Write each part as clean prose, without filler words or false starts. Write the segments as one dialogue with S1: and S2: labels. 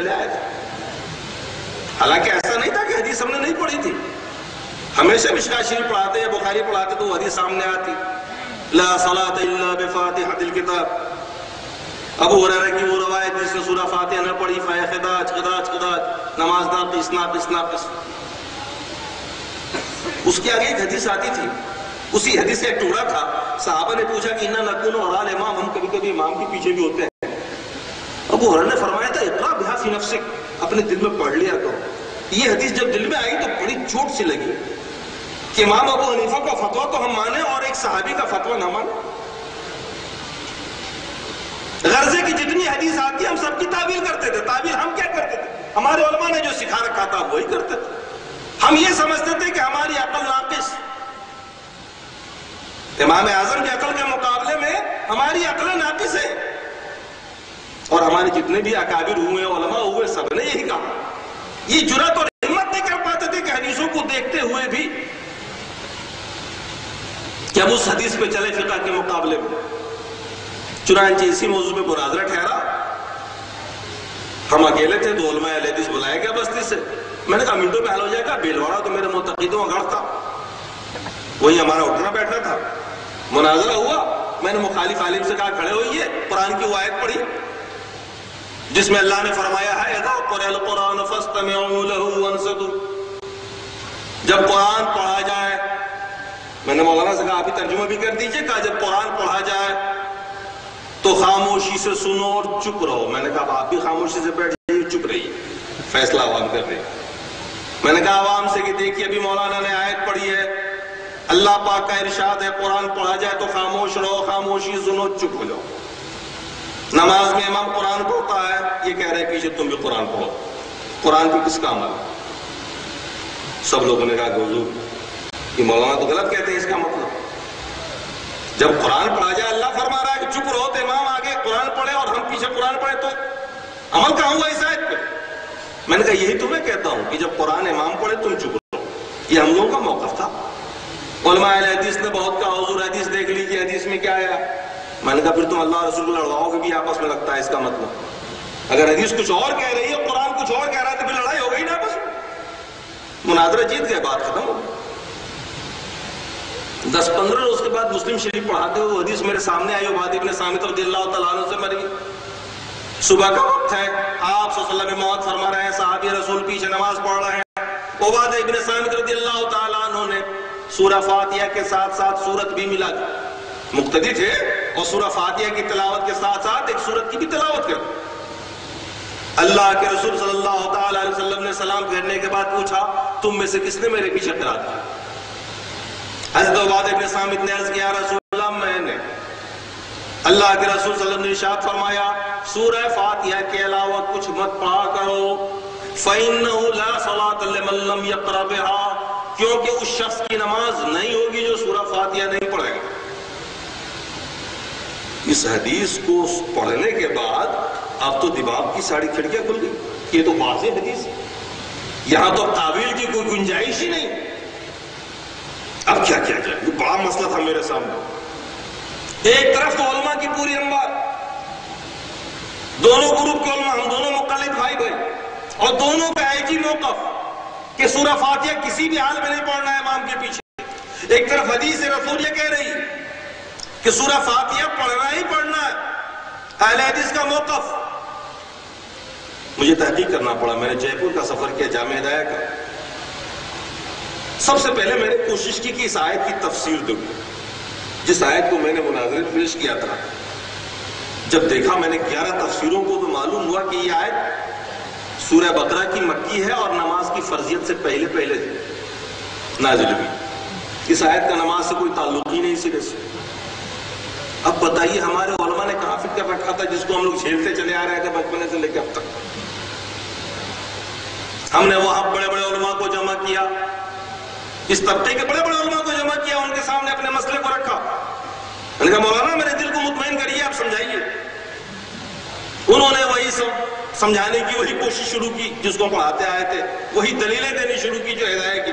S1: چلے آئے تھے. حالانکہ ایسا نہیں تھا کہ حدیث ہم نے نہیں پڑھی تھی. ہمیشہ مشکاۃ شریف پڑھاتے یا بخاری پڑھاتے تو وہ حدیث سامنے آتی، لا صلاۃ الا بفاتحۃ الکتاب. ابو ہریرہ کی وہ روایت جس نے سورہ فاتحہ نہ پڑھی فایا خداج خداج خداج، نماز ناقص ناقص ناقص. اس کے آگے ایک حدیث آتی تھی، اسی حدیث کا ایک ٹکڑا تھا. صحابہ نے پوچھا کہ انا نکون وراء الامام، ہم کبھی کبھی امام کے پیچھے بھی ہوتے ہیں. ابو ہریرہ نے فرمایا تھا اقرا بہا فی نفسک، اپنے دل میں پڑھ لیا کرو. یہ حدیث جب دل میں آئی تو بڑی چوٹ سی لگی کہ امام ابو حنیفہ کا فتویٰ تو ہم مانیں اور ایک صحابی کا فتویٰ نہ مانیں. غرضے کی جتنی حدیث آتی ہم سب کی تعویل کرتے تھے. تعویل ہم کیا کرتے تھے؟ ہمارے علماء نے جو سکھا رکھا تھا وہی کرتے تھے. ہم یہ سمجھتے تھے کہ ہماری عقل ناقص، امام اعظم کی عقل کے مقابلے میں ہماری عقل ناقص ہے. اور ہمارے جتنے بھی اکابر ہوئے علماء ہوئے سب نے یہی کہا. یہ جرات اور ہمت نہیں کر پاتے تھے کہ حدیثوں کو دیکھتے ہوئے بھی کہ ہم اس حدیث پہ چلے فقہ کے مقابلے میں. چنانچہ اسی موضوع پہ مناظرہ ٹھہرا. ہم اکیلے تھے، دو علماء اہل حدیث بلایا گیا بستی سے. میں نے کہا منٹوں میں حل ہو جائے گا. بیلواڑا تو میرے معتقدوں کا گھر تھا، وہی ہمارا اٹھنا بیٹھنا تھا. مناظرہ ہوا. میں نے مخالف عالم سے کہا کھڑے ہوئیے. قرآن کی وہ آیت پڑھی جس میں اللہ نے فرمایا ہے اذا قرئ القرآن فاستمعوا له وانصتوا. جب قرآن پڑھا جائے، میں نے مولانا سے کہا آپ ہی ترجمہ بھی کر دیجئے. کہا جب قرآن پڑھا جائے تو خاموشی سے سنو اور چپ رہو. میں نے کہا آپ بھی خاموشی سے بیٹھ جائیے، چپ رہیے، فیصلہ عوام کر رہے. میں نے کہا عوام سے کہ دیکھیے ابھی مولانا نے آیت پڑھی ہے، اللہ پاک کا ارشاد ہے قرآن پڑھا جائے تو خاموش رہو، خاموشی سنو، چپ ہو جاؤ. نماز میں امام قرآن پڑھتا ہے، یہ کہہ رہے پیچھے تم بھی قرآن پڑھو. قرآن پہ کس کا عمل؟ سب لوگوں نے کہا کہ حضور یہ مولانا تو غلط کہتے ہیں، اس کا مطلب جب قرآن پڑھا جائے اللہ فرما رہا ہے کہ چپ رہو تو امام آگے قرآن پڑھے اور ہم پیچھے قرآن پڑھے تو عمل کہاں ہوا اس آیت پہ؟ میں نے کہا یہی تمہیں کہتا ہوں کہ جب قرآن امام پڑھے تم چپ رہو. یہ ہم لوگوں کا موقف تھا. علماء اہل حدیث نے بہت کہا حضور حدیث دیکھ لیجیے حدیث میں کیا آیا. میں نے کہا پھر تم اللہ رسول کو لڑواؤ گے بھی آپس میں، لگتا ہے اس کا مطلب اگر حدیث کچھ اور کہہ رہی ہے قرآن کچھ اور کہہ رہا ہے تو پھر لڑائی ہو گئی نا آپس میں. مناظرہ جیت گئے، بات ختم ہو گئی. 10-15 روز کے بعد مسلم شریف پڑھاتے ہوئے حدیث میرے سامنے آئی عبادہ ابن صامت رضی اللہ تعالیٰ عنہ سے مری. صبح کا وقت ہے، آپ صلی اللہ علیہ وسلم موت فرما رہے ہیں، صحابی رسول پیچھے نماز پڑھ رہے ہیں. عبادہ ابن صامت رضی اللہ تعالیٰ عنہ نے سورہ فاتحہ کے ساتھ ساتھ سورت بھی ملا دی. مقتدی تھے اور سورہ فاتحہ کی تلاوت کے ساتھ ساتھ ایک سورت کی بھی تلاوت کر. اللہ کے رسول صلی اللہ تعالیٰ علیہ وسلم نے سلام پھیرنے کے بعد پوچھا تم میں سے کس نے میرے پیچھے قرات کی؟ حضرت عبادہ ابن صامت نے عرض کیا رسول اللہ میں نے. اللہ کے رسول صلی اللہ علیہ وسلم نے ارشاد فرمایا سورہ فاتحہ کے علاوہ کچھ مت پڑھا کرو. فَإِنَّهُ لَا صَلَاةَ لِمَن لَّمْ يَقْرَأْ بِهَا، کیونکہ اس شخص کی نماز نہیں ہوگی جو سورہ فاتحہ نہیں پڑھے گا. اس حدیث کو پڑھنے کے بعد اب تو دماغ کی ساری کھڑکیاں کھل گئی. یہ تو واضح حدیث ہے، یہاں تو تعویل کی کوئی گنجائش ہی نہیں. اب کیا کیا جائے؟ یہ بڑا مسئلہ تھا میرے سامنے. ایک طرف تو علماء کی پوری انبار، دونوں گروپ کے علماء، ہم دونوں مقلد بھائی بھائی، اور دونوں کا ایک ہی موقف کہ سورہ فاتحہ کسی بھی حال میں نہیں پڑھنا ہے امام کے پیچھے. ایک طرف حدیث رسول یہ کہہ رہی کہ سورہ فاتحہ پڑھنا ہی پڑھنا ہے. اہل حدیث کا موقف. مجھے تحقیق کرنا پڑا. میں نے جے پور کا سفر کیا، جامعہ ہدایہ کا. سب سے پہلے میں نے کوشش کی کہ اس آیت کی تفسیر دوں، جس آیت کو میں نے مناظرے میں پیش کیا تھا. جب دیکھا میں نے 11 تفسیروں کو تو معلوم ہوا کہ یہ آیت سورہ بقرہ کی مکی ہے اور نماز کی فرضیت سے پہلے نازل ہوئی. اس آیت کا نماز سے کوئی تعلق ہی نہیں سرے سے. اب بتائیے ہمارے علماء نے کہاں فکر رکھا تھا جس کو ہم لوگ جھیلتے چلے آ رہے تھے بچپنے سے لے کے اب تک. ہم نے وہاں بڑے بڑے علماء کو جمع کیا، اس طبقے کے بڑے بڑے علماء کو جمع کیا، ان کے سامنے اپنے مسئلے کو رکھا. میں نے کہا مولانا میرے دل کو مطمئن کریے، آپ سمجھائیے. انہوں نے وہی سمجھانے کی وہی کوشش شروع کی جس کو پڑھاتے آئے تھے، وہی دلیلیں دینی شروع کی جو ہدایت کی.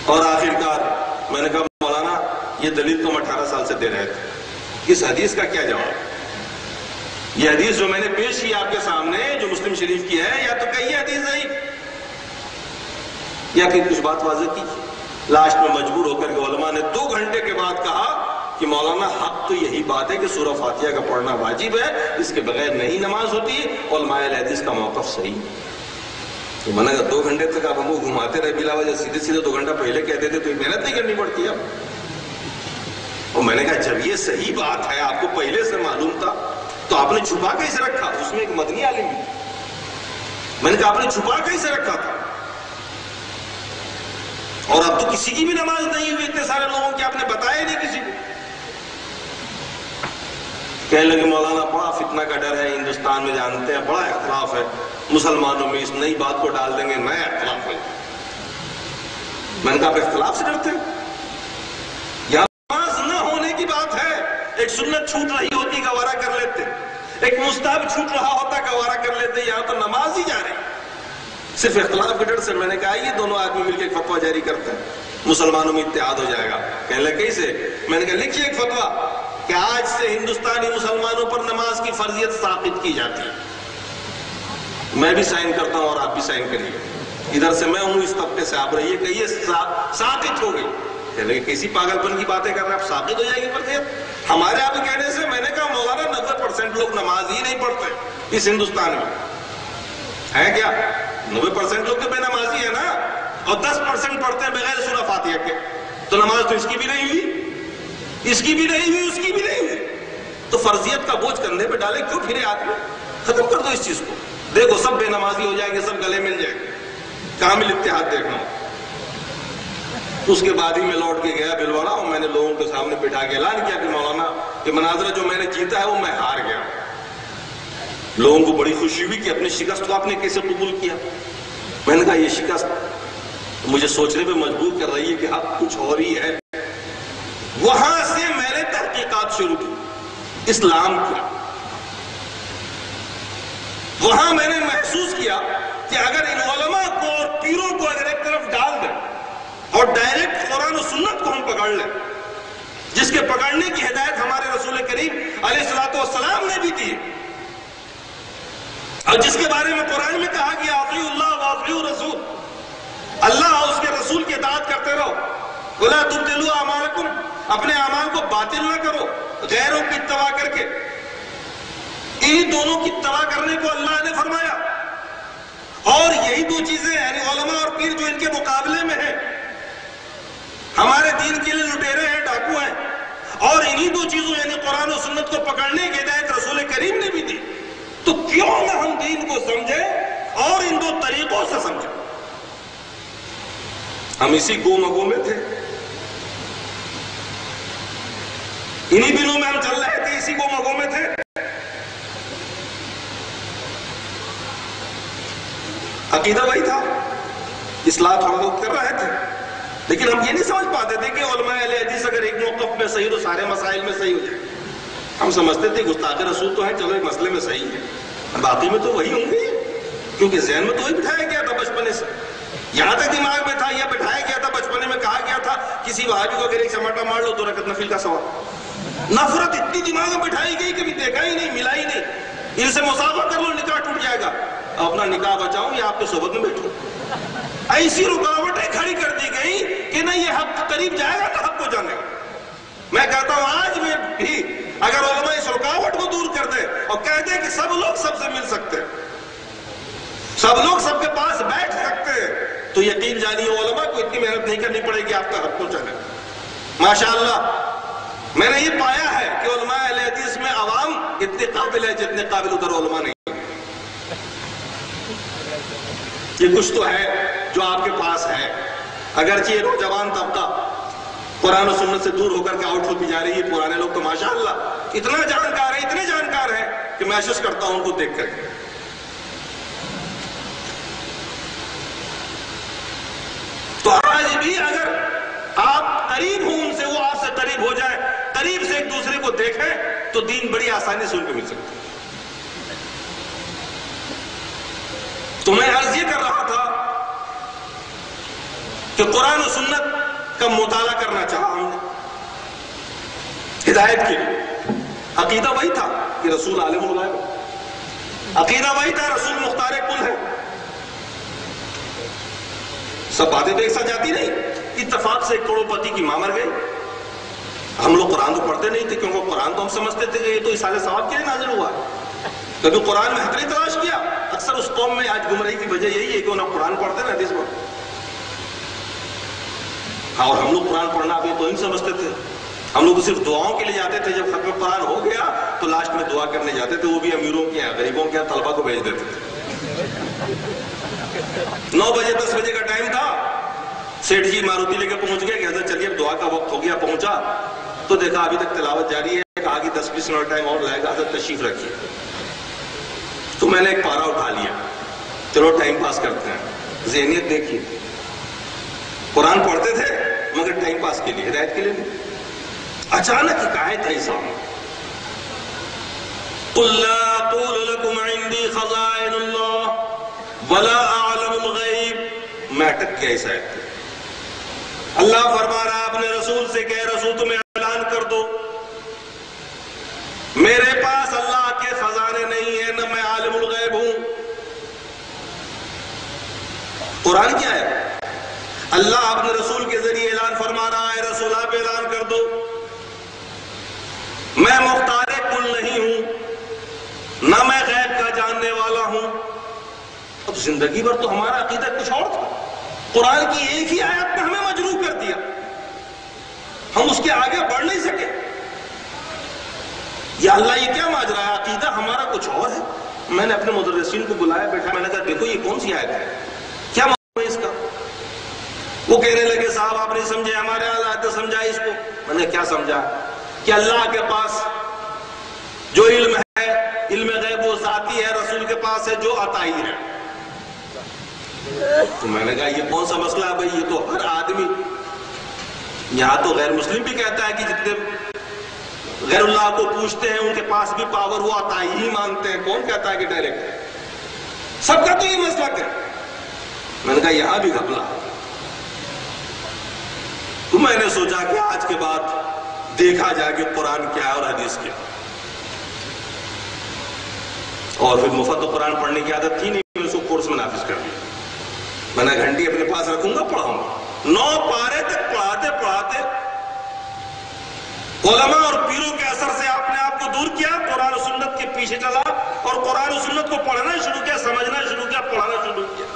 S1: اور آخرکار میں نے کہا مولانا یہ دلیل تو ہم 18 سال سے دے رہے تھے، اس حدیث کا کیا جواب؟ یہ حدیث جو میں نے پیش کی آپ کے سامنے، جو مسلم شریف کی ہے، یا تو کہیے حدیث ضعیف، یا کہ کچھ بات واضح کی۔ لاسٹ میں مجبور ہو کر کے علماء نے 2 گھنٹے کے بعد کہا کہ مولانا حق تو یہی بات ہے کہ سورہ فاتحہ کا پڑھنا واجب ہے، اس کے بغیر نہیں نماز ہوتی۔ علماء حدیث کا موقف صحیح۔ تو میں نے کہا 2 گھنٹے تک آپ ہم کو گھماتے رہے بلا وجہ، سیدھے سیدھے 2 گھنٹہ پہلے کہتے تھے تو محنت نہیں کرنی پڑتی اب۔ اور میں نے کہا جب یہ صحیح بات ہے، آپ کو پہلے سے معلوم تھا، تو آپ نے چھپا کیسے رکھا؟ اس میں ایک مدنی عالم بھی، میں نے کہا آپ نے چھپا کیسے رکھا تھا؟ اور اب تو کسی کی بھی نماز نہیں ہوئی، اتنے سارے لوگوں کی آپ نے بتایا نہیں کسی کو۔ کہنے لگے مولانا بڑا فتنہ کا ڈر ہے ہندوستان میں، جانتے ہیں بڑا اختلاف ہے مسلمانوں میں، اس نئی بات کو ڈال دیں گے نیا اختلاف ہے۔ میں نے کہا آپ اختلاف سے ڈرتے ہیں؟ یہاں نماز نہ ہونے کی بات ہے، ایک سنت چھوٹ رہی ہوتی گوارا کر لیتے، ایک مستحب چھوٹ رہا ہوتا گوارا کر لیتے، یہاں تو نماز ہی جا رہی صرف اختلاف کے ڈر سے۔ میں نے کہا یہ دونوں آدمی مل کے ایک فتویٰ جاری کرتے ہیں، مسلمانوں میں اتحاد ہو جائے گا۔ کہنے لگے کیسے؟ میں نے کہا لکھیے ایک فتویٰ کہ آج سے ہندوستانی مسلمانوں پر نماز کی فرضیت ثابت کی جاتی ہے، میں بھی سائن کرتا ہوں اور آپ بھی سائن کریے، ادھر سے میں ہوں، اس طبقے سے آپ رہیے، کہ یہ ثابت ہو گئی۔ کہنے لگے کیسی پاگل پن کی باتیں کر رہے ہیں آپ، ثابت ہو جائے گی فرضیت ہمارے آپ کہنے سے؟ میں نے کہا مولانا 90% لوگ نماز ہی نہیں پڑھتے اس ہندوستان میں، ہے کیا؟ 90% لوگ تو بے نمازی ہے نا، اور 10% پڑھتے ہیں بغیر سورہ فاتحہ کے، تو نماز تو اس کی بھی نہیں ہوئی، اس کی بھی نہیں ہوئی، اس کی بھی نہیں ہوئی۔ تو فرضیت کا بوجھ کندھے پہ ڈالے کیوں پھرے آدمی؟ ختم کر دو اس چیز کو، دیکھو سب بے نمازی ہو جائیں گے، سب گلے مل جائیں گے، کامل اتحاد دیکھنا۔ اس کے بعد ہی میں لوٹ کے گیا بھلواڑہ، اور میں نے لوگوں کے سامنے بٹھا کے اعلان کیا کہ مولانا یہ مناظرہ جو میں نے جیتا ہے وہ میں ہار گیا۔ لوگوں کو بڑی خوشی ہوئی کہ اپنی شکست کو آپ نے کیسے قبول کیا۔ میں نے کہا یہ شکست مجھے سوچنے پہ مجبور کر رہی ہے کہ اب کچھ اور ہی ہے۔ وہاں سے میں نے تحقیقات شروع کی اسلام کی۔ وہاں میں نے محسوس کیا کہ اگر ان علماء کو اور پیروں کو اگر ایک طرف ڈال دیں اور ڈائریکٹ قرآن و سنت کو ہم پکڑ لیں، جس کے پکڑنے کی ہدایت ہمارے رسول کریم علیہ الصلوۃ والسلام نے بھی دی، اور جس کے بارے میں قرآن میں کہا گیا اطیعوا اللہ واطیعوا الرسول، اللہ اور اس کے رسول کی اطاعت کرتے رہو، ولا تبطلوا اعمالکم، اپنے اعمال کو باطل نہ کرو غیروں کی اتباع کر کے۔ انہی دونوں کی اتباع کرنے کو اللہ نے فرمایا، اور یہی 2 چیزیں یعنی علماء اور پیر جو ان کے مقابلے میں ہیں، ہمارے دین کے لیے لٹیرے ہیں، ڈاکو ہیں، اور انہی 2 چیزوں یعنی قرآن و سنت کو پکڑنے کی ہدایت رسول کریم نے بھی دی۔ تو کیوں نہ ہم دین کو سمجھیں اور ان 2 طریقوں سے سمجھیں؟ ہم اسی گو مگو میں تھے، انہی دنوں میں ہم چل رہے تھے، اسی گو مگو میں تھے۔ عقیدہ وہی تھا، اصلاح ہم لوگ کر رہے تھے، لیکن ہم یہ نہیں سمجھ پاتے تھے کہ علماء اہل حدیث اگر ایک موقف میں صحیح تو سارے مسائل میں صحیح ہو جائے۔ ہم سمجھتے تھے گستاخ رسول تو ہے، چلو ایک مسئلے میں صحیح ہے، باقی میں تو وہی ہوں گے، کیونکہ ذہن میں تو وہی بٹھایا گیا تھا بچپنے سے، یہاں تک دماغ میں تھا، یہ بٹھایا گیا تھا بچپنے میں، کہا گیا تھا کسی وہابی کو اگر ایک چماٹا مار لو 2 رکعت نفل کا ثواب۔ نفرت اتنی دماغ میں بٹھائی گئی، کبھی دیکھا ہی نہیں، ملا ہی نہیں، ان سے مصافحہ کر لو نکاح ٹوٹ جائے گا، اپنا نکاح بچاؤں یا آپ کے صحبت میں بیٹھوں۔ ایسی رکاوٹیں کھڑی کر دی گئی کہ نہ یہ حق قریب جائے گا نہ حق کو جانے گا۔ میں کہتا ہوں آج میں بھی اگر علماء اس رکاوٹ کو دور کر دے اور کہہ دے کہ سب لوگ سب سے مل سکتے ہیں، سب لوگ سب کے پاس بیٹھ سکتے ہیں، تو یقین جانیے علماء کو اتنی محنت نہیں کرنی پڑے گی آپ کا حق پہنچانے۔ ماشاءاللہ میں نے یہ پایا ہے کہ علماء اہل حدیث میں عوام اتنے قابل ہے جتنے قابل ادھر علماء نہیں۔ یہ کچھ تو ہے جو آپ کے پاس ہے، اگرچہ یہ نوجوان طبقہ قرآن و سنت سے دور ہو کر کے آؤٹ ہوتی جا رہی ہے، پرانے لوگ تو ماشاءاللہ اتنا جانکار ہے، اتنے جانکار ہیں کہ محسوس کرتا ہوں ان کو دیکھ کر۔ تو آج بھی اگر آپ قریب ہوں ان سے، وہ آپ سے قریب ہو جائے، قریب سے ایک دوسرے کو دیکھیں، تو دین بڑی آسانی سے ان کو مل سکتا ہے۔ تو میں عرض یہ کر رہا تھا کہ قرآن و سنت کا مطالعہ کرنا چاہا ہم نے ہدایت کے لیے، عقیدہ وہی تھا۔ کہ رسول عالم الغیب ہے، عقیدہ وہی تھا رسول مختار کل ہے. سب باتیں تو ایک ساتھ جاتی نہیں. اتفاق سے 1 کروڑ پتی کی ماں مر گئی. ہم لوگ قرآن تو پڑھتے نہیں تھے کیونکہ قرآن تو ہم سمجھتے تھے کہ یہ تو اصالہ ثواب کے لیے نازل ہوا ہے. کبھی قرآن میں حق نہیں تلاش کیا. اکثر اس قوم میں آج گمراہی کی وجہ یہی ہے کہ وہ نہ قرآن پڑھتے نہ حدیث پڑھتے. ہاں، اور ہم لوگ قرآن پڑھنا ابھی تو نہیں سمجھتے تھے. ہم لوگ صرف دعاؤں کے لیے جاتے تھے. جب ختم قرآن ہو گیا تو لاسٹ میں دعا کرنے جاتے تھے، وہ بھی امیروں کے یہاں، غریبوں کے یہاں طلبہ کو بھیج دیتے تھے. 9 بجے 10 بجے کا ٹائم تھا، سیٹھ جی ماروتی لے کے پہنچ گئے کہ حضرت چلیے اب دعا کا وقت ہو گیا. پہنچا تو دیکھا ابھی تک تلاوت جاری ہے، کہا کہ 10-20 منٹ ٹائم اور لگے گا، حضرت تشریف رکھیے. تو میں نے ایک پارا اٹھا لیا، چلو ٹائم پاس کرتے ہیں. ذہنیت دیکھیے، قرآن پڑھتے تھے مگر ٹائم پاس کے لیے، ہدایت کے لیے نہیں. اچانک ایک آیت ہے سامنے، قُلْ لَا أَقُولُ لَكُمْ عِنْدِي خَزَائِنُ اللَّهِ وَلَا أَعْلَمُ الْغَيْبَ. میں اٹک گیا اس آیت پہ. اللہ فرما رہا ہے اپنے رسول سے کہ رسول تمہیں اعلان کر دو، میرے پاس اللہ کے خزانے نہیں ہیں، نہ میں عالم الغیب ہوں. قرآن کیا ہے؟ اللہ اپنے رسول کے ذریعے اعلان فرما رہا ہے، رسول آپ اعلان کر دو میں مختار کل نہیں ہوں، نہ میں غیب کا جاننے والا ہوں. اب زندگی بھر تو ہمارا عقیدہ کچھ اور تھا. قرآن کی ایک ہی آیت نے ہمیں مجروح کر دیا، ہم اس کے آگے بڑھ نہیں سکے. یا اللہ یہ کیا ماجرا ہے؟ عقیدہ ہمارا کچھ اور ہے. میں نے اپنے مدرسین کو بلایا، بیٹھا، میں نے کہا دیکھو یہ کون سی آیت ہے، کیا مطلب ہے اس کا؟ وہ کہنے لگے صاحب آپ نہیں سمجھے، ہمارے آیت سمجھا اس کو. میں نے کیا سمجھا؟ کہ اللہ کے پاس جو علم ہے، علم غیب وہ ذاتی ہے، رسول کے پاس ہے جو عطائی ہے. تو میں نے کہا یہ کون سا مسئلہ ہے بھائی؟ یہ تو ہر آدمی، یہاں تو غیر مسلم بھی کہتا ہے کہ جتنے غیر اللہ کو پوچھتے ہیں ان کے پاس بھی پاور وہ عطائی ہی مانتے ہیں. کون کہتا ہے کہ ڈائریکٹ ہے؟ سب کا تو یہ مسئلہ ہے. میں نے کہا یہاں بھی گھپلا. تو میں نے سوچا کہ آج کے بعد دیکھا جائے کہ قرآن کیا ہے اور حدیث کیا. اور پھر مفت قرآن پڑھنے کی عادت تھی نہیں، میں اس کو کورس میں نافذ کر دیا. میں نے گھنٹی اپنے پاس رکھوں گا، پڑھاؤں گا. 9 پارے تک پڑھاتے پڑھاتے علماء اور پیروں کے اثر سے آپ نے آپ کو دور کیا، قرآن و سنت کے پیچھے چلا اور قرآن و سنت کو پڑھنا شروع کیا، سمجھنا شروع کیا، پڑھانا شروع کیا.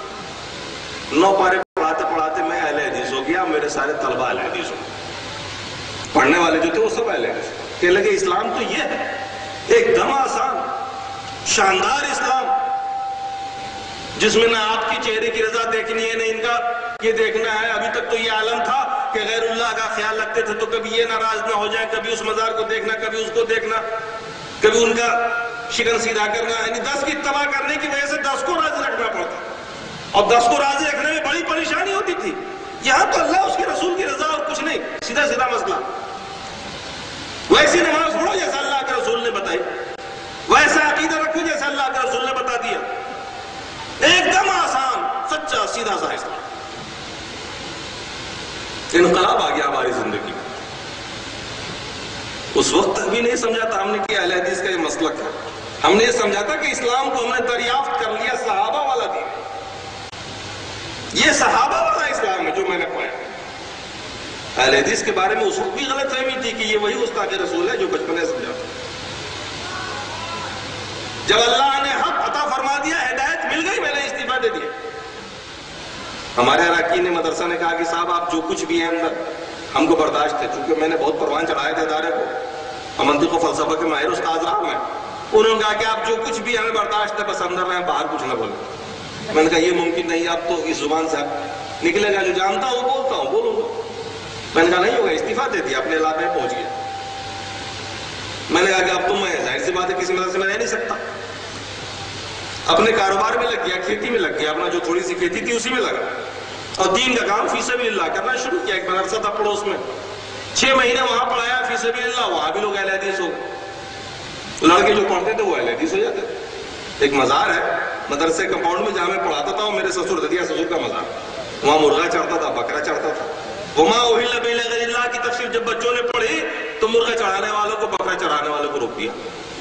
S1: 9 پارے پڑھاتے پڑھاتے میں اہل حدیث ہو گیا. میرے سارے طلبہ اہل حدیث ہو گئے. پڑھنے والے جو تھے وہ سب اہل حدیث. کہنے لگے اسلام تو یہ ہے، ایک دم آسان شاندار اسلام، جس میں نہ آپ کی چہرے کی رضا دیکھنی ہے، نہ ان کا یہ دیکھنا ہے. ابھی تک تو یہ عالم تھا کہ غیر اللہ کا خیال رکھتے تھے تو کبھی یہ ناراض نہ ہو جائے، کبھی اس مزار کو دیکھنا، کبھی اس کو دیکھنا، کبھی ان کا شکن سیدھا کرنا. یعنی 10 کی اتباع کرنے کی وجہ سے 10 کو راضی رکھنا پڑتا، اور 10 کو راضی رکھنے میں بڑی پریشانی ہوتی تھی. یہاں تو اللہ اس کے رسول کی رضا اور کچھ نہیں، سیدھا سیدھا مسئلہ. ویسی نماز پڑھو جیسا اللہ کے رسول نے بتائی، ویسا عقیدہ رکھو جیسا اللہ کے رسول نے بتا دیا. ایک دم آسان، سچا سیدھا سا اسلام. انقلاب آ گیا ہماری زندگی میں. اس وقت تک بھی نہیں سمجھا تھا ہم نے کہ اہل حدیث کا یہ مسلک ہے. ہم نے یہ سمجھا تھا کہ اسلام کو ہم نے دریافت کر لیا صحابہ والا دین. یہ صحابہ والا اسلام ہے جو میں نے پایا. اہل حدیث کے بارے میں اس وقت بھی غلط فہمی تھی کہ یہ وہی استاد رسول ہے جو بچپن سے سمجھا تھا. جب اللہ نے حق عطا فرما دیا، ہدایت مل گئی، میں نے استعفیٰ دے دیا. ہمارے اراکین مدرسہ نے کہا کہ صاحب آپ جو کچھ بھی ہیں اندر ہم کو برداشت ہے، چونکہ میں نے بہت پروان چڑھائے تھے ادارے کو. منطق و فلسفہ کے ماہر استاد رہا میں. انہوں نے کہا کہ آپ جو کچھ بھی ہمیں برداشت ہے، بس اندر رہیں، باہر کچھ نہ بولیں. میں نے کہا یہ ممکن نہیں، آپ تو اس زبان سے نکلے گا جو جانتا ہوں بولتا ہوں، بولوں گا. میں نے کہا نہیں ہوگا، استعفیٰ دے دیا، اپنے علاقے میں پہنچ گیا. میں نے کہا کہ اب تو میں ظاہر سی بات ہے کسی مدرسے میں رہ نہیں سکتا. اپنے کاروبار میں لگ گیا، کھیتی میں لگ گیا، اپنا جو تھوڑی سی کھیتی تھی اسی میں لگا اور دین کا کام فی سبیل اللہ کرنا شروع کیا. ایک مدرسہ تھا پڑوس میں، 6 مہینے وہاں پڑھایا فی سبیل اللہ. وہاں بھی لوگ اہل حدیث ہو گئے. لڑکے جو پڑھتے تھے وہ اہل حدیث ہو جاتے تھے. ایک مزار ہے مدرسے کمپاؤنڈ میں جہاں میں پڑھاتا تھا، وہ میرے سسر ددیا سسر کا مزار. وہاں مرغا چڑھتا تھا، بکرا چڑھتا تھا. وما اہل بغیر اللہ کی تفسیر جب بچوں نے پڑھی تو مرغا چڑھانے والوں کو، بکرا چڑھانے والوں کو روک دیا.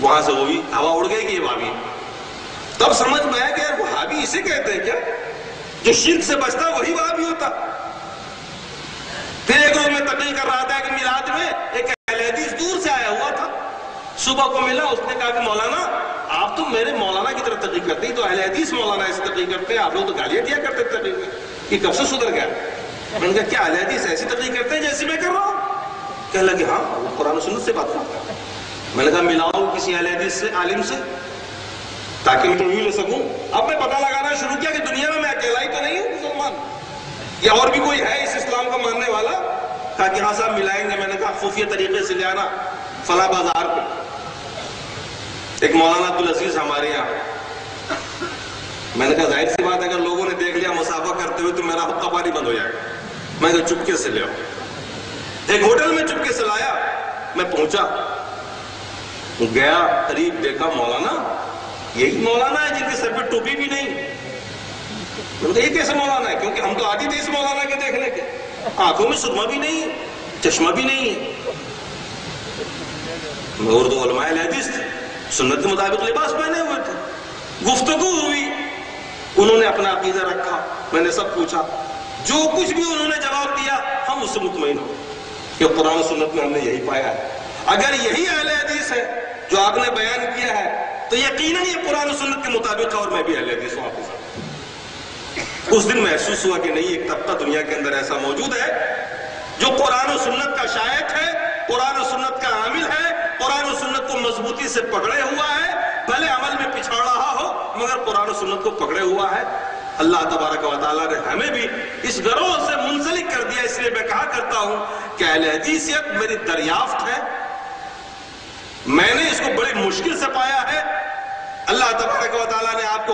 S1: وہاں سے وہ بھی ہوا اڑ گئی کہ یہ وہابی ہے۔ تب سمجھ میں آیا کہ یار وہابی اسے کہتے ہیں کیا؟ جو شرک سے بچتا وہی وہابی ہوتا۔ پھر ایک روز میں تقریر کر رہا تھا کہ میلاد میں ایک اہل حدیث دور سے آیا ہوا تھا، صبح کو ملا، اس نے کہا کہ مولانا آپ تو میرے مولانا کی طرف تقریر کرتے ہیں، تو اہل حدیث مولانا ایسے تقریر کرتے ہیں، آپ لوگ تو گالیاں دیا کرتے تھے تقریر میں، یہ کب سے سدھر گیا؟ میں نے کہا کیا اہل حدیث ایسی تقریر کرتے ہیں جیسی میں کر رہا ہوں؟ کہنے لگے ہاں وہ قرآن و سنت سے بات کرتا ہے۔ میں نے کہا ملاؤ کسی اہل حدیث سے، عالم سے، تاکہ میں انٹرویو لے سکوں۔ اب میں پتہ لگانا شروع کیا کہ دنیا میں اکیلا ہی تو نہیں ہوں مسلمان، یا اور بھی کوئی ہے اس اسلام کو ماننے والا؟ کہا کہ ہاں صاحب ملائیں گے۔ میں نے کہا خفیہ طریقے سے لے آنا فلاں بازار پہ۔ ایک مولانا عبدالعزیز ہمارے یہاں، میں نے کہا ظاہر سی بات ہے اگر لوگوں نے دیکھ لیا مسافہ کرتے ہوئے تو میرا حقہ پاری بند ہو جائے گا۔ میں نے کہا چپکے سے لے آؤ۔ ایک ہوٹل میں چپکے سے لایا، میں پہنچا، گیا قریب، دیکھا مولانا، یہی مولانا ہے جن کے سر پہ ٹوپی بھی نہیں۔ میں نے کہا یہ کیسے مولانا ہے؟ کیونکہ ہم تو عادی تھے اس مولانا کے دیکھنے کے، آنکھوں میں سرما بھی نہیں ہے، چشمہ بھی نہیں ہے۔ اردو علماء حدیث تھے، سنت کے مطابق لباس پہنے ہوئے تھے، گفتگو ہوئی، انہوں نے اپنا عقیدہ رکھا، میں نے سب پوچھا، جو کچھ بھی انہوں نے جواب دیا ہم اس سے مطمئن ہو کہ قرآن و سنت میں ہم نے یہی پایا ہے۔ اگر یہی اہل حدیث ہے جو آپ نے بیان کیا ہے تو یقیناً یہ قرآن و سنت کے مطابق ہے اور میں بھی اہل حدیث ہوں آپ کے ساتھ۔ اس دن محسوس ہوا کہ نہیں، ایک طبقہ دنیا کے اندر ایسا موجود ہے جو قرآن و سنت کا شائق ہے، قرآن و سنت کا عامل ہے، قرآن و سنت کو مضبوطی سے پکڑے ہوا ہے، بھلے عمل میں پچھڑ رہا ہو مگر قرآن و سنت کو پکڑے ہوا ہے۔ اللہ تبارک و تعالیٰ نے ہمیں بھی اس گروہ سے منسلک کر دیا، اس لیے میں کہا کرتا ہوں کہ اہل حدیثیت میری دریافت ہے، میں نے اس کو بڑی مشکل سے پایا ہے۔ اللہ تبارک و تعالیٰ نے آپ کو